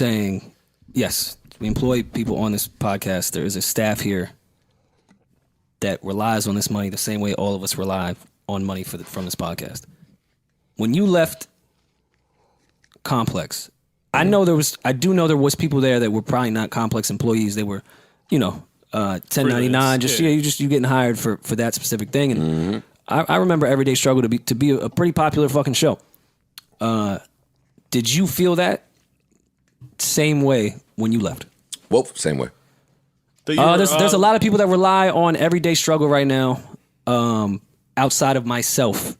saying, yes, we employ people on this podcast. There is a staff here that relies on this money the same way all of us rely on money from this podcast. When you left Complex, I do know there was people there that were probably not Complex employees. They were, 1099. You getting hired for that specific thing. And I remember Everyday Struggle to be a pretty popular fucking show. Did you feel that same way when you left? Well, same way. There's a lot of people that rely on Everyday Struggle right now, outside of myself,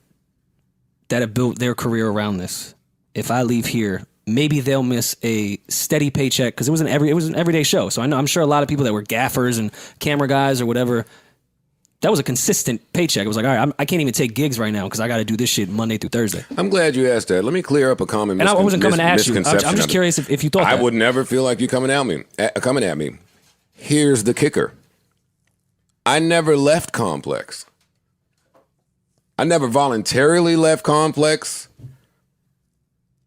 that have built their career around this. If I leave here, maybe they'll miss a steady paycheck because it was an everyday show. So I'm sure a lot of people that were gaffers and camera guys or whatever, that was a consistent paycheck. It was like, all right, I can't even take gigs right now because I got to do this shit Monday through Thursday. I'm glad you asked that. Let me clear up a common misconception. And I wasn't coming to ask you. I'm just curious if you thought that. I would never feel like you coming at me. Here's the kicker. I never left Complex. I never voluntarily left Complex.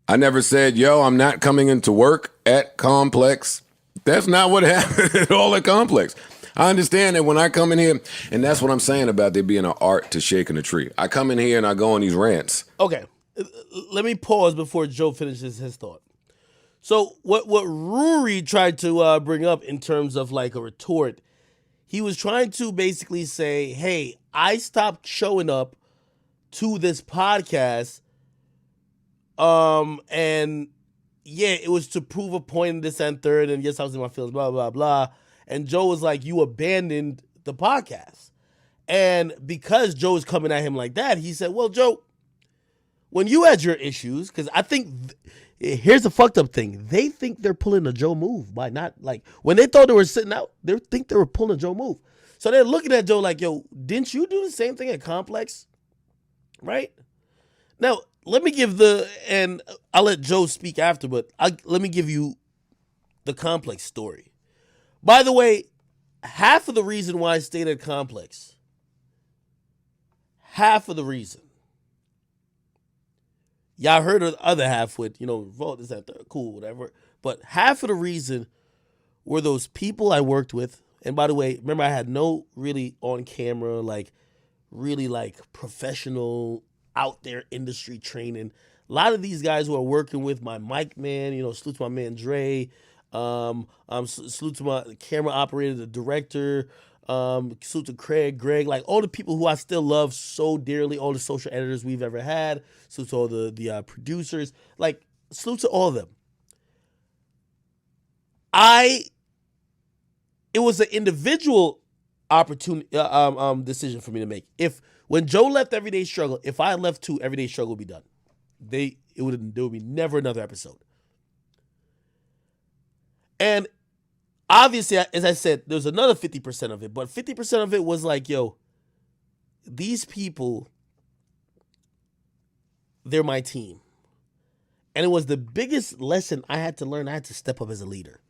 I never said, yo, I'm not coming into work at Complex. That's not what happened at all at Complex. I understand that when I come in here, and that's what I'm saying about there being an art to shaking a tree. I come in here and I go on these rants. Okay, let me pause before Joe finishes his thought. So what Rory tried to bring up in terms of like a retort, he was trying to basically say, hey, I stopped showing up to this podcast, and yeah, it was to prove a point in this and third, and yes, I was in my feelings, blah, blah, blah. And Joe was like, you abandoned the podcast. And because Joe was coming at him like that, he said, well, Joe, when you had your issues, because I think, here's the fucked up thing. They think they're pulling a Joe move by not, like, when they thought they were sitting out, they think they were pulling a Joe move. So they're looking at Joe like, yo, didn't you do the same thing at Complex? Right? Now, let me give and I'll let Joe speak after, but let me give you the Complex story. By the way, half of the reason why I stayed at Complex, y'all heard of the other half with, vote is that cool, whatever. But half of the reason were those people I worked with. And by the way, remember I had no really on camera, really professional out there industry training. A lot of these guys who are working with my mic man, salute to my man Dre, salute to my camera operator, the director, salute to Greg, like all the people who I still love so dearly, all the social editors we've ever had, salute to all the producers, salute to all of them. It was an individual opportunity, decision for me to make. When Joe left Everyday Struggle, if I left too, Everyday Struggle would be done. There would be never another episode. And obviously, as I said, there's another 50% of it, but 50% of it was like, yo, these people, they're my team. And it was the biggest lesson I had to learn. I had to step up as a leader.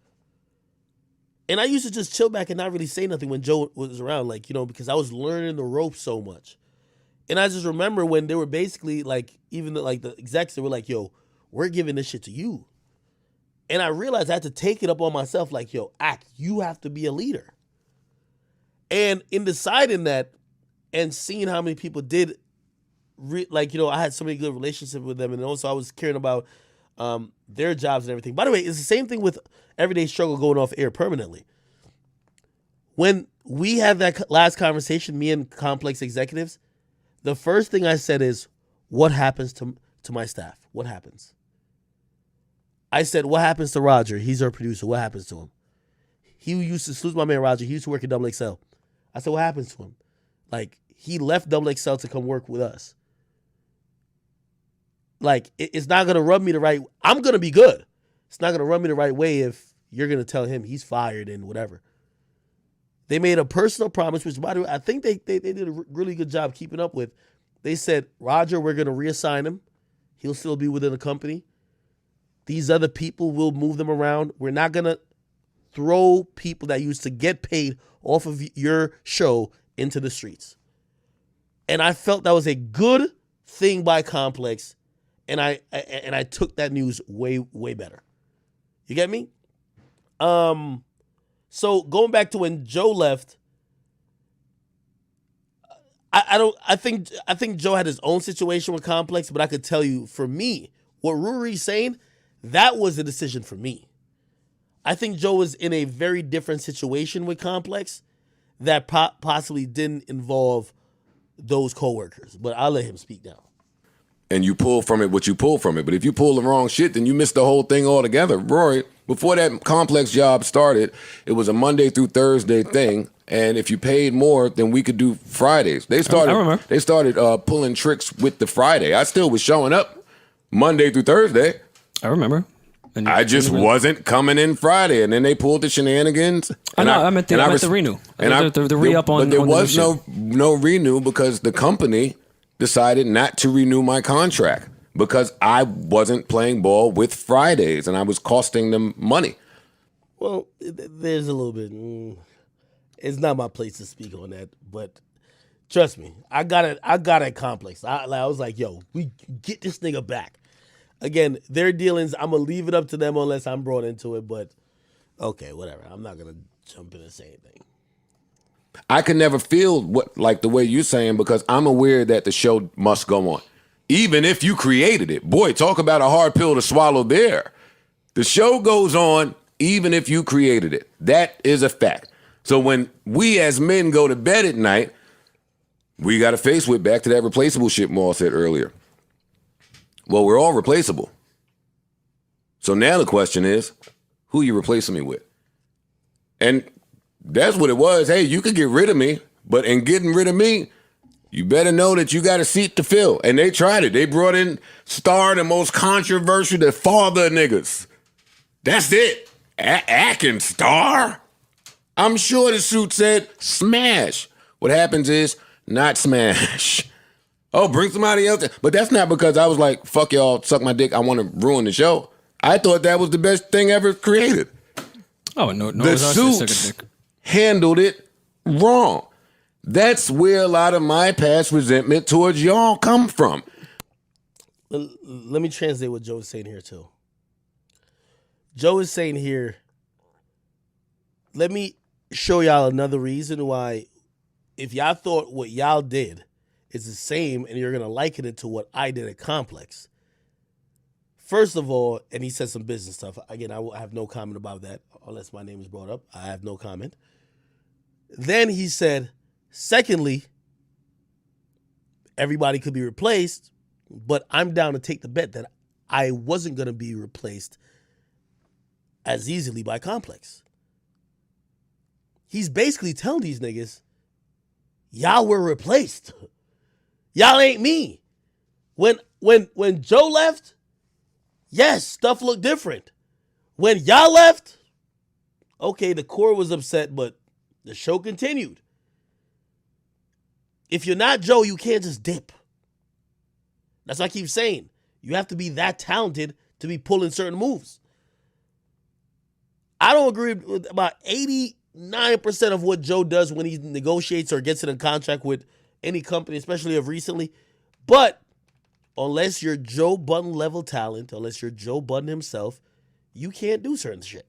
And I used to just chill back and not really say nothing when Joe was around, because I was learning the ropes so much. And I just remember when they were basically even the execs, they were like, yo, we're giving this shit to you. And I realized I had to take it up on myself, you have to be a leader. And in deciding that and seeing how many people did, I had so many good relationships with them. And also I was caring about their jobs and everything. By the way, it's the same thing with Everyday Struggle going off air permanently. When we had that last conversation, me and Complex executives, the first thing I said is, what happens to my staff? What happens? I said, what happens to Roger? He's our producer. What happens to him? He used to salute my man Roger. He used to work at Double XL. I said, what happens to him? He left Double XL to come work with us. It's not going to rub me the right way. I'm going to be good. It's not going to rub me the right way if you're going to tell him he's fired and whatever. They made a personal promise, which, by the way, I think they did a really good job keeping up with. They said, Roger, we're going to reassign him. He'll still be within the company. These other people, will move them around. We're not going to throw people that used to get paid off of your show into the streets. And I felt that was a good thing by Complex, and I took that news way, way better. You get me? So going back to when Joe left, I think Joe had his own situation with Complex, but I could tell you, for me, what Rory's saying, that was a decision for me. I think Joe was in a very different situation with Complex that possibly didn't involve those coworkers. But I'll let him speak now. And you pull from it what you pull from it. But if you pull the wrong shit, then you miss the whole thing altogether. Rory, before that Complex job started, it was a Monday through Thursday thing. And if you paid more, then we could do Fridays. They started pulling tricks with the Friday. I still was showing up Monday through Thursday. I remember. And I just wasn't coming in Friday, and then they pulled the shenanigans. I meant the renew. The re-up on. But there was the no renew because the company decided not to renew my contract because I wasn't playing ball with Fridays, and I was costing them money. Well, there's a little bit. It's not my place to speak on that, but trust me, I got a Complex. I was like, yo, we get this nigga back. Again, their dealings, I'm going to leave it up to them unless I'm brought into it, but okay, whatever. I'm not going to jump in and say anything. I can never feel like the way you're saying because I'm aware that the show must go on. Even if you created it. Boy, talk about a hard pill to swallow there. The show goes on even if you created it. That is a fact. So when we as men go to bed at night, we got to face with back to that replaceable shit Maul said earlier. Well, we're all replaceable. So now the question is, who you replacing me with? And that's what it was. Hey, you could get rid of me, but in getting rid of me, you better know that you got a seat to fill. And they tried it. They brought in Star, the most controversial, the father of niggas. That's it. Acting Star? I'm sure the suit said smash. What happens is not smash. Oh, bring somebody else in. But that's not because I was like, fuck y'all, suck my dick, I want to ruin the show. I thought that was the best thing ever created. Oh, no. The suits handled it wrong. That's where a lot of my past resentment towards y'all come from. Let me translate what Joe is saying here, too. Joe is saying here, let me show y'all another reason why, if y'all thought what y'all did is the same and you're going to liken it to what I did at Complex. First of all, and he said some business stuff. Again, I have no comment about that unless my name is brought up. I have no comment. Then he said, secondly, everybody could be replaced, but I'm down to take the bet that I wasn't going to be replaced as easily by Complex. He's basically telling these niggas, y'all were replaced. Y'all ain't me. When Joe left, yes, stuff looked different. When y'all left, okay, the core was upset, but the show continued. If you're not Joe, you can't just dip. That's what I keep saying. You have to be that talented to be pulling certain moves. I don't agree with about 89% of what Joe does when he negotiates or gets in a contract with any company, especially of recently. But unless you're Joe Budden level talent, unless you're Joe Budden himself, you can't do certain shit.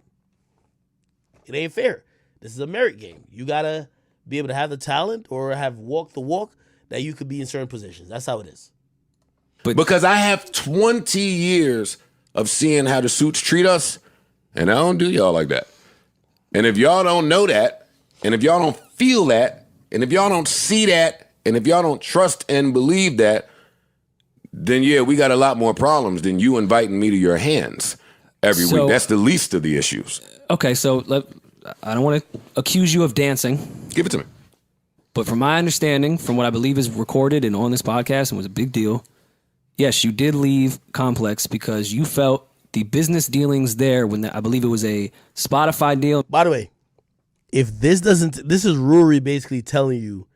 It ain't fair. This is a merit game. You got to be able to have the talent or have walked the walk that you could be in certain positions. That's how it is. But because I have 20 years of seeing how the suits treat us, and I don't do y'all like that. And if y'all don't know that, and if y'all don't feel that, and if y'all don't see that, and if y'all don't trust and believe that, then yeah, we got a lot more problems than you inviting me to your hands every week. That's the least of the issues. Okay, so I don't want to accuse you of dancing. Give it to me. But from my understanding, from what I believe is recorded and on this podcast and was a big deal, yes, you did leave Complex because you felt the business dealings there when I believe it was a Spotify deal. By the way, if this is Rory basically telling you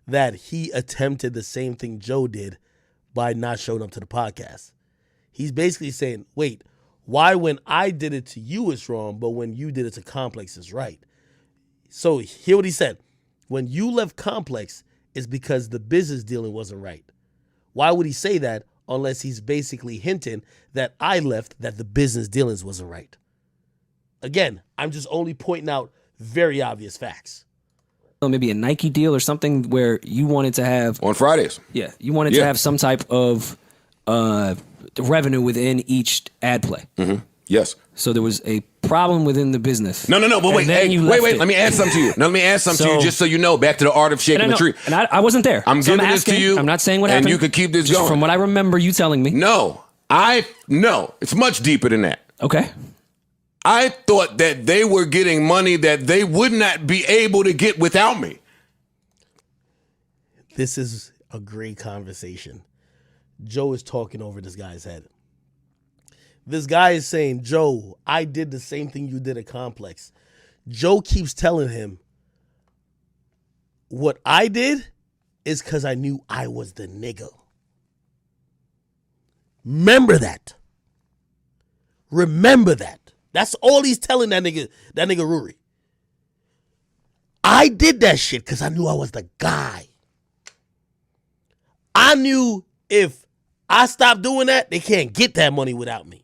that he attempted the same thing Joe did by not showing up to the podcast. He's basically saying, wait, why when I did it to you it's wrong, but when you did it to Complex it's right? So hear what he said. When you left Complex, it's because the business dealing wasn't right. Why would he say that unless he's basically hinting that I left that the business dealings wasn't right? Again, I'm just only pointing out very obvious facts. Maybe a Nike deal or something where you wanted to have On Fridays. you wanted to have some type of revenue within each ad play. Yes. So there was a problem within the business. No, but wait, then you left wait. it. Let me add something to you. Let me add something to you, So- just so you know. Back to the art of shaking the tree. And I wasn't there. I'm So giving this to asking. you, I'm not saying what and happened. you could keep this Just going. from what I remember you telling me. No, it's much deeper than that. Okay. I thought that they were getting money that they would not be able to get without me. This is a great conversation. Joe is talking over this guy's head. This guy is saying, Joe, I did the same thing you did at Complex. Joe keeps telling him, what I did is because I knew I was the nigga. Remember that. That's all he's telling that nigga Rory. I did that shit because I knew I was the guy. I knew if I stopped doing that, they can't get that money without me.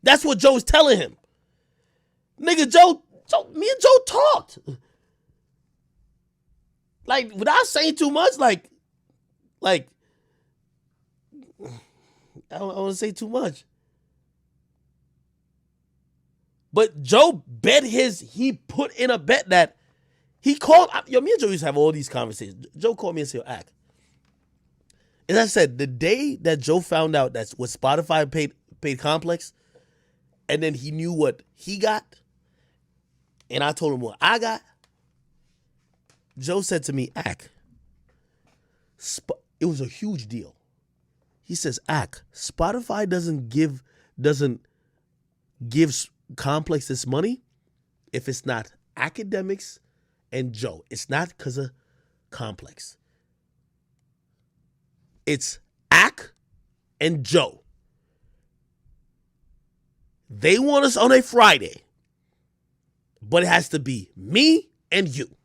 That's what Joe's telling him. Nigga, Joe, me and Joe talked. Like, without saying too much, like, I don't want to say too much. But Joe he put in a bet that he called, me and Joe used to have all these conversations. Joe called me and said, Ak. As I said, the day that Joe found out that's what Spotify paid Complex, and then he knew what he got, and I told him what I got, Joe said to me, Ak, it was a huge deal. He says, Ak, Spotify doesn't give Complex this money if it's not Akademiks and Joe. It's not because of Complex. It's Ak and Joe. They want us on a Friday, but it has to be me and you.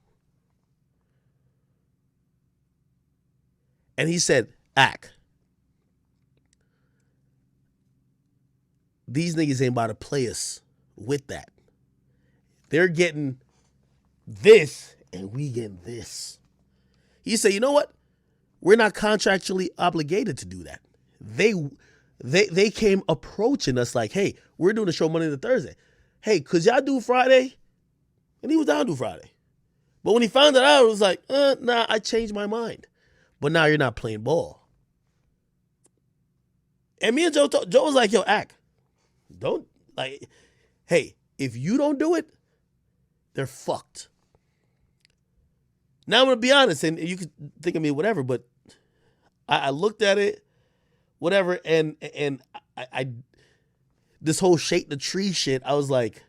And he said, Ak, these niggas ain't about to play us with that. They're getting this and we getting this. He said, you know what? We're not contractually obligated to do that. They came approaching us like, hey, we're doing a show Monday to Thursday. Hey, could y'all do Friday? And he was down to do Friday. But when he found that out, it was like, nah, I changed my mind. But now you're not playing ball. And me and Joe was like, yo, Ak, don't, like, hey, if you don't do it, they're fucked. Now I'm going to be honest, and you could think of me whatever, but I looked at it, whatever, and I this whole shake the tree shit, I was like,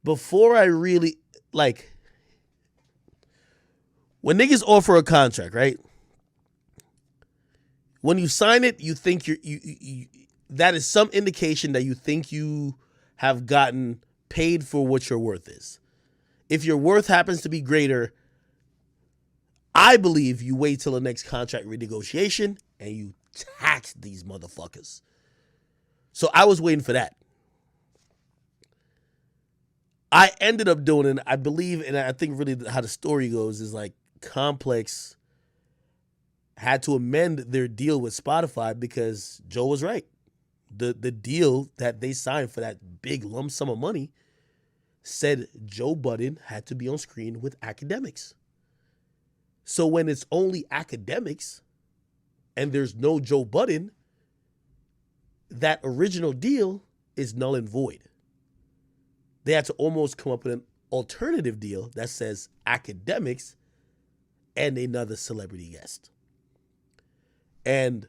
before I really, like, when niggas offer a contract, right? When you sign it, you think you that is some indication that you think you have gotten paid for what your worth is. If your worth happens to be greater, I believe you wait till the next contract renegotiation and you tax these motherfuckers. So I was waiting for that. I ended up doing it. I believe, and I think really how the story goes is like Complex had to amend their deal with Spotify because Joe was right. The deal that they signed for that big lump sum of money said Joe Budden had to be on screen with Akademiks. So when it's only Akademiks and there's no Joe Budden, that original deal is null and void. They had to almost come up with an alternative deal that says Akademiks and another celebrity guest. And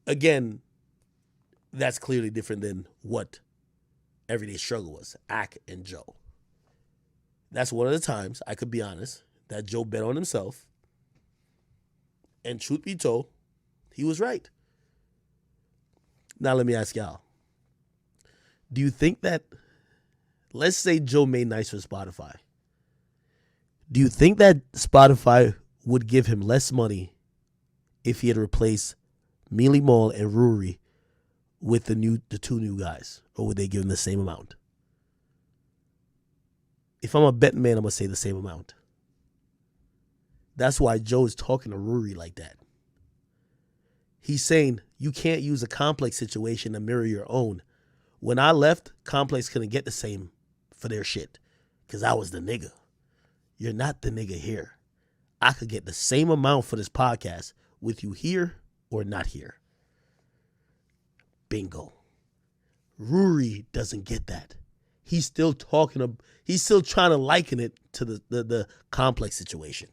again, that's clearly different than what Everyday Struggle was, Ak and Joe. That's one of the times, I could be honest, that Joe bet on himself. And truth be told, he was right. Now let me ask y'all. Do you think that, let's say Joe made nice for Spotify. Do you think that Spotify would give him less money if he had replaced Mealy Mall and Rory with the two new guys, or would they give him the same amount? If I'm a betting man, I'm gonna say the same amount. That's why Joe is talking to Rory like that. He's saying you can't use a Complex situation to mirror your own. When I left, Complex couldn't get the same for their shit because I was the nigga. You're not the nigga here. I could get the same amount for this podcast with you here or not here. Bingo. Rory doesn't get that. He's still trying to liken it to the Complex situation.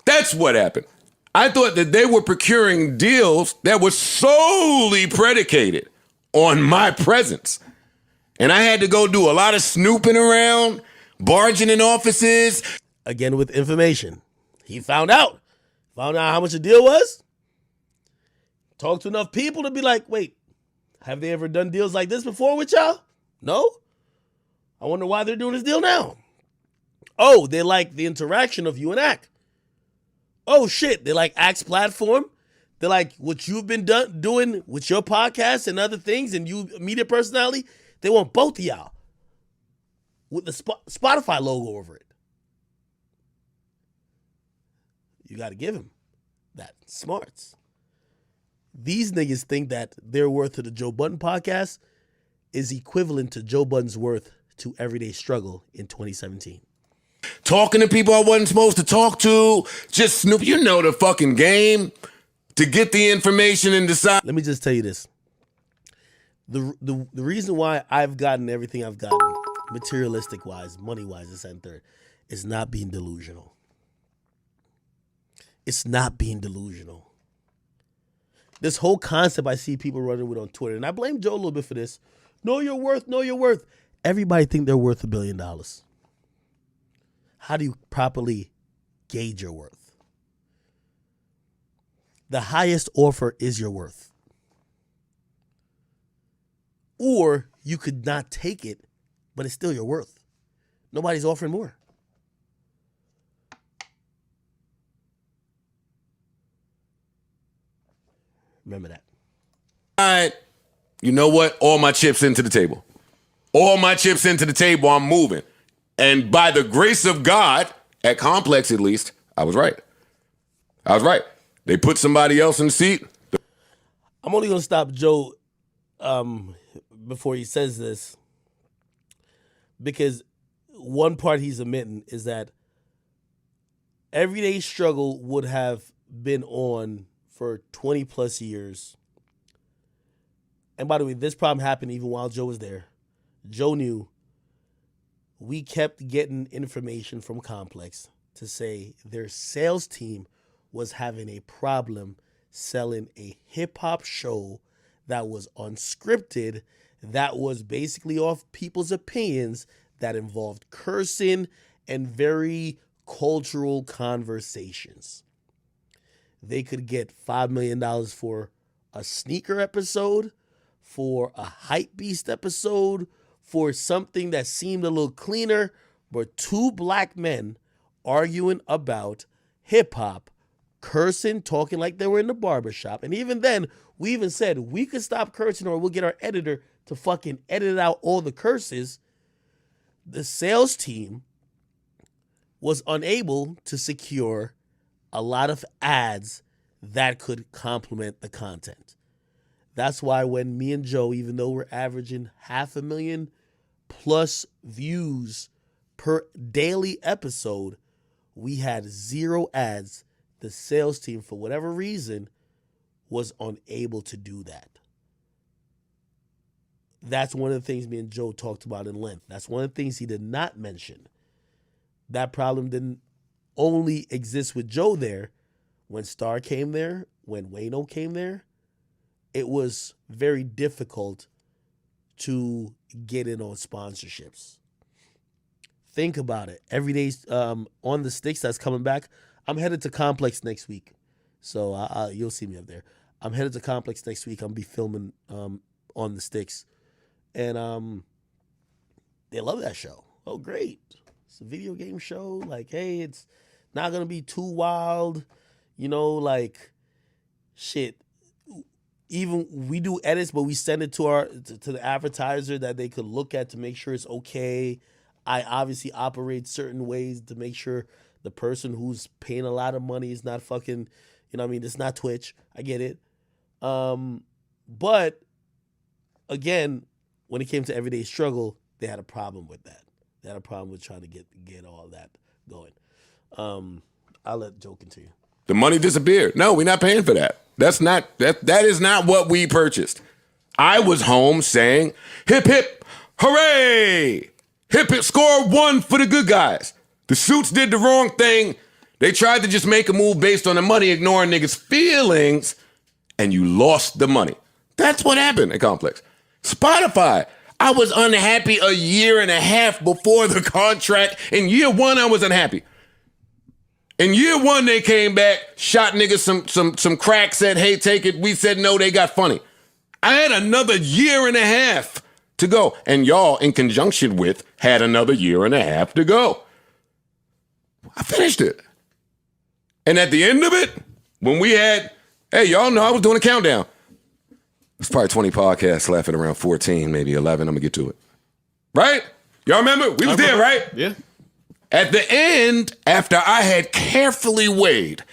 That's what happened. I thought that they were procuring deals that were solely predicated on my presence. And I had to go do a lot of snooping around, barging in offices. Again, with information. He found out how much the deal was. Talked to enough people to be like, wait, have they ever done deals like this before with y'all? No? I wonder why they're doing this deal now. Oh, they like the interaction of you and Ak. Oh, shit, they like Ak's platform. They like what you've been doing with your podcast and other things and you media personality. They want both of y'all with the Spotify logo over it. You got to give him that. Smarts. These niggas think that their worth to the Joe Budden podcast is equivalent to Joe Budden's worth to Everyday Struggle in 2017. Talking to people I wasn't supposed to talk to, just snoop. You know the fucking game. To get the information and decide. Let me just tell you this. The reason why I've gotten everything I've gotten, materialistic wise, money wise, this and third, is not being delusional. It's not being delusional. This whole concept I see people running with on Twitter, and I blame Joe a little bit for this. Know your worth, know your worth. Everybody think they're worth $1 billion. How do you properly gauge your worth? The highest offer is your worth. Or you could not take it, but it's still your worth. Nobody's offering more. Remember that. All right. You know what? All my chips into the table. All my chips into the table. I'm moving. And by the grace of God, at Complex at least, I was right. I was right. They put somebody else in the seat. I'm only going to stop Joe before he says this, because one part he's omitting is that Everyday Struggle would have been on for 20 plus years. And by the way, this problem happened even while Joe was there. Joe knew. We kept getting information from Complex to say their sales team was having a problem selling a hip-hop show that was unscripted, that was basically off people's opinions, that involved cursing and very cultural conversations. They could get $5 million for a sneaker episode, for a hype beast episode, for something that seemed a little cleaner, but two black men arguing about hip-hop, cursing, talking like they were in the barbershop. And even then, we even said we could stop cursing or we'll get our editor to fucking edit out all the curses. The sales team was unable to secure a lot of ads that could complement the content. That's why when me and Joe, even though we're averaging 500,000 plus views per daily episode, we had 0 ads. The sales team, for whatever reason, was unable to do that. That's one of the things me and Joe talked about in length. That's one of the things he did not mention. That problem didn't only exist with Joe there. When Star came there, when Wayno came there, it was very difficult to get in on sponsorships. Think about it. Every day on the sticks that's coming back. I'm headed to Complex next week, so you'll see me up there. I'm headed to Complex next week. I'm gonna be filming on the sticks, and they love that show. Oh, great! It's a video game show. Like, hey, it's not gonna be too wild, like shit. even we do edits, but we send it to to the advertiser that they could look at to make sure it's okay. I obviously operate certain ways to make sure the person who's paying a lot of money is not fucking, you know what I mean? It's not Twitch. I get it. But again, when it came to Everyday Struggle, they had a problem with that. They had a problem with trying to get all that going. I'll let Joe continue. The money disappeared. No, we're not paying for that. That is not what we purchased. I was home saying, hip, hip, hooray! Hip, hip, score 1 for the good guys. The suits did the wrong thing. They tried to just make a move based on the money, ignoring niggas' feelings, and you lost the money. That's what happened at Complex. Spotify, I was unhappy a year and a half before the contract. In year 1, I was unhappy. In year 1, they came back, shot niggas some crack, said, hey, take it. We said no, they got funny. I had another year and a half to go. And y'all, in conjunction with, had another year and a half to go. I finished it. And at the end of it, when we had, hey, y'all know I was doing a countdown. It's probably 20 podcasts left at around 14, maybe 11. I'm going to get to it. Right? Y'all remember? We was there, right? Yeah. At the end, after I had carefully weighed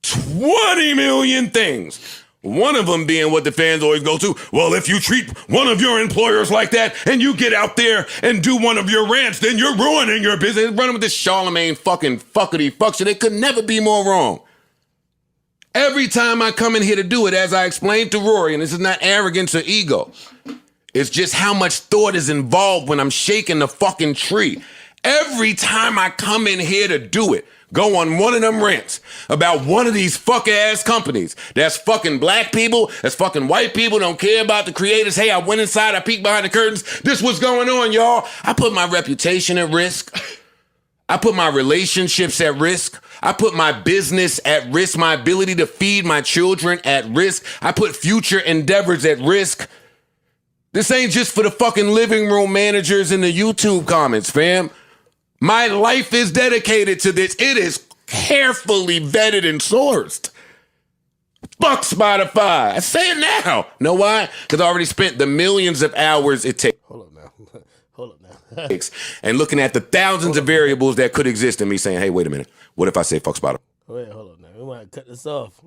20 million things, one of them being what the fans always go to, well, if you treat one of your employers like that and you get out there and do one of your rants, then you're ruining your business. Running with this Charlemagne fucking fuckity fuck shit. It could never be more wrong. Every time I come in here to do it, as I explained to Rory, and this is not arrogance or ego, it's just how much thought is involved when I'm shaking the fucking tree. Every time I come in here to do it, go on one of them rants about one of these fuck-ass companies that's fucking black people, that's fucking white people, don't care about the creators. Hey, I went inside, I peeked behind the curtains. This what's going on, y'all. I put my reputation at risk. I put my relationships at risk. I put my business at risk, my ability to feed my children at risk. I put future endeavors at risk. This ain't just for the fucking living room managers in the YouTube comments, fam. My life is dedicated to this. It is carefully vetted and sourced. Fuck Spotify. I say it now. Know why? Because I already spent the millions of hours it takes. Hold up now. And looking at the thousands of variables that could exist in me saying, hey, wait a minute. What if I say fuck Spotify? Wait, hold up now. We might cut this off.